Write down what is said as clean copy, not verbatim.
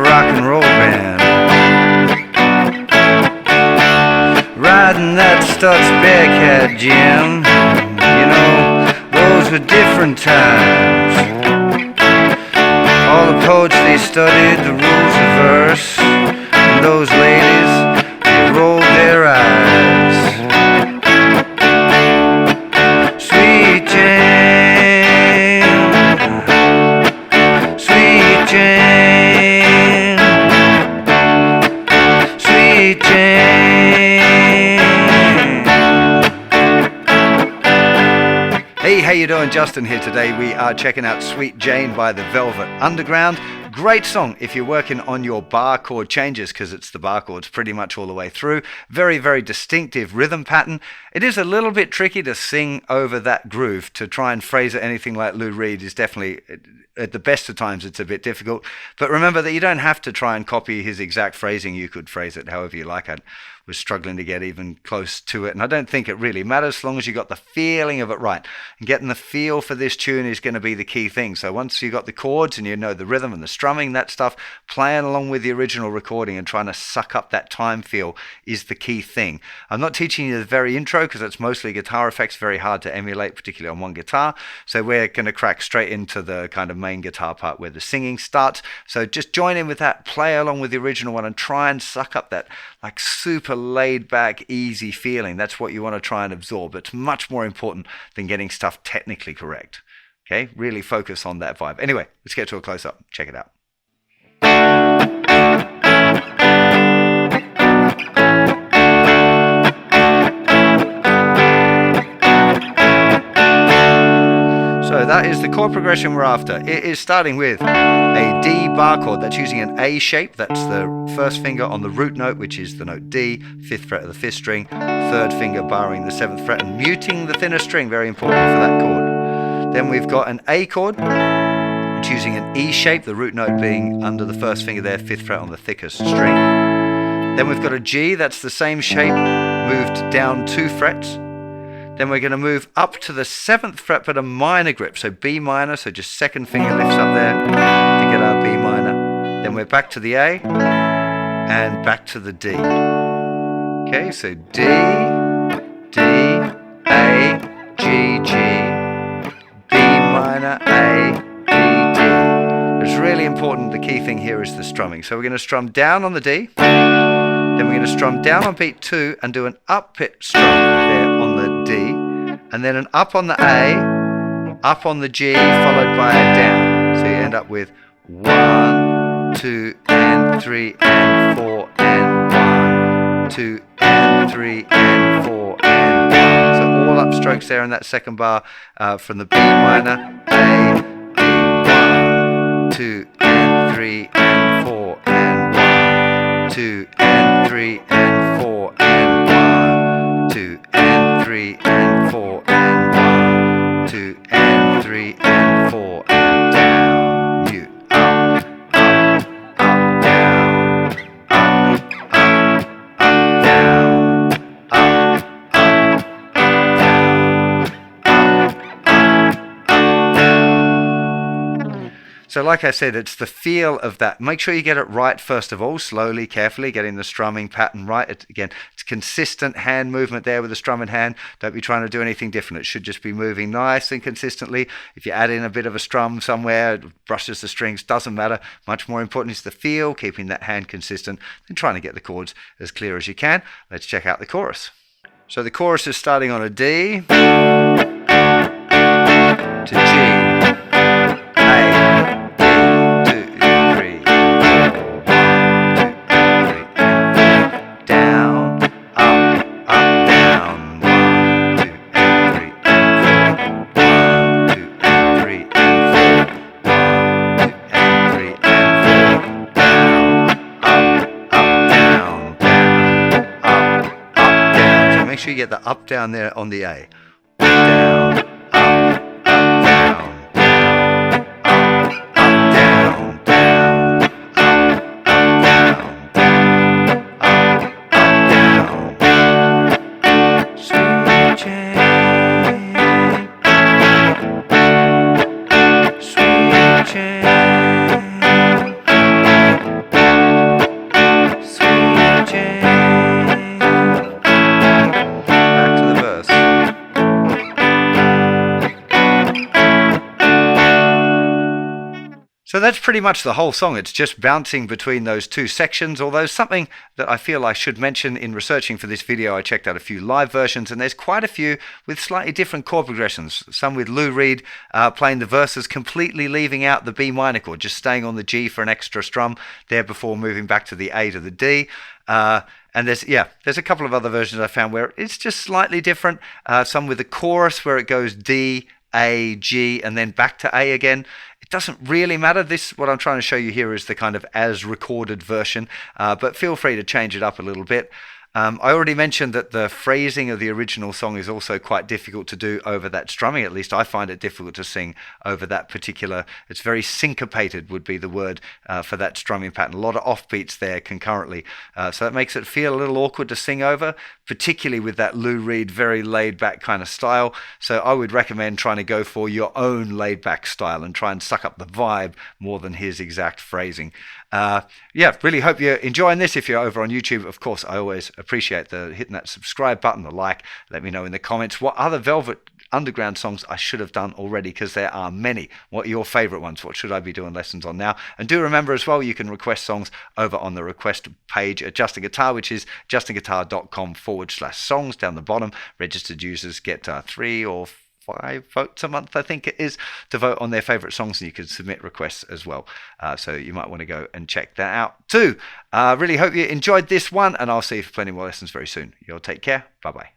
rock and roll band, riding that Stutz Bearcat, Jim. You know, those were different times. All the poets they studied the rules of verse, and those ladies they rolled their eyes. Sweet Jane, sweet Jane, sweet Jane. Hey, how you doing? Justin here today. We are checking out Sweet Jane by the Velvet Underground. Great song if you're working on your bar chord changes, because it's the bar chords pretty much all the way through. Very, very distinctive rhythm pattern. It is a little bit tricky to sing over that groove. To try and phrase it anything like Lou Reed is definitely, at the best of times, it's a bit difficult. But remember that you don't have to try and copy his exact phrasing. You could phrase it however you like. I was struggling to get even close to it, and I don't think it really matters as long as you got the feeling of it right. And getting the feel for this tune is going to be the key thing. So once you got the chords and you know the rhythm and the strumming, that stuff, playing along with the original recording and trying to suck up that time feel is the key thing. I'm not teaching you the very intro because it's mostly guitar effects, very hard to emulate, particularly on one guitar. So we're going to crack straight into the kind of main guitar part where the singing starts. So just join in with that, play along with the original one, and try and suck up that like super laid back, easy feeling. That's what you want to try and absorb. It's much more important than getting stuff technically correct. Okay, really focus on that vibe. Anyway, let's get to a close-up. Check it out. So that is the chord progression we're after. It is starting with a D bar chord that's using an A shape. That's the first finger on the root note, which is the note D, 5th fret of the 5th string, 3rd finger barring the 7th fret and muting the thinner string, very important for that chord. Then we've got an A chord, which is using an E shape, the root note being under the 1st finger there, 5th fret on the thickest string. Then we've got a G, that's the same shape, moved down 2 frets. Then we're going to move up to the 7th fret, but a minor grip, so B minor, so just 2nd finger lifts up there to get our B minor. Then we're back to the A, and back to the D. Okay, so D, D, A, G, G, B minor, A, B, D. It's really important, the key thing here is the strumming. So we're going to strum down on the D, then we're going to strum down on beat 2 and do an up pitch strum there on the D, and then an up on the A, up on the G, followed by a down. So you end up with 1, 2, and 3, and 4, and 1, 2, and 3, and 4, and 1. So all upstrokes there in that second bar from the B minor, A, B, 1, 2, and 3, and 4, and 1, 2, and 3, and 4, and 1, 2, and 3, and 4, and 1, 2, and 3, and 4, and down, mute, up, up, up, down, up, up, up, down, up, up, down. So like I said, it's the feel of that. Make sure you get it right first of all, slowly, carefully, getting the strumming pattern right. Again, it's consistent hand movement there with the strumming hand. Don't be trying to do anything different. It should just be moving nice and consistently. If you add in a bit of a strum somewhere, it brushes the strings, doesn't matter. Much more important is the feel, keeping that hand consistent, and trying to get the chords as clear as you can. Let's check out the chorus. So the chorus is starting on a D to G. Make sure you get the up down there on the A. Down, up, down, down, up, down, down, up, down. Sweet Jane, sweet Jane. that's pretty much the whole song. It's just bouncing between those two sections, although something that I feel I should mention in researching for this video, I checked out a few live versions, and there's quite a few with slightly different chord progressions. Some with Lou Reed playing the verses, completely leaving out the B minor chord, just staying on the G for an extra strum there before moving back to the A to the D. And there's a couple of other versions I found where it's just slightly different. Some with the chorus where it goes D, A, G, and then back to A again. It doesn't really matter. What I'm trying to show you here is the kind of as recorded version, but feel free to change it up a little bit. I already mentioned that the phrasing of the original song is also quite difficult to do over that strumming. At least I find it difficult to sing over that particular. It's very syncopated would be the word for that strumming pattern. A lot of offbeats there concurrently. So that makes it feel a little awkward to sing over, particularly with that Lou Reed very laid back kind of style. So I would recommend trying to go for your own laid back style and try and suck up the vibe more than his exact phrasing. Really hope you're enjoying this. If you're over on YouTube, of course, I always appreciate hitting that subscribe button, the like. Let me know in the comments what other Velvet Underground songs I should have done already, because there are many. What are your favorite ones? What should I be doing lessons on now? And do remember as well, you can request songs over on the request page at JustinGuitar, which is justinguitar.com/songs down the bottom. Registered users get 3 or 5 votes a month, I think it is, to vote on their favorite songs, and you can submit requests as well. So you might want to go and check that out too. Really hope you enjoyed this one, and I'll see you for plenty more lessons very soon. You'll take care. Bye bye.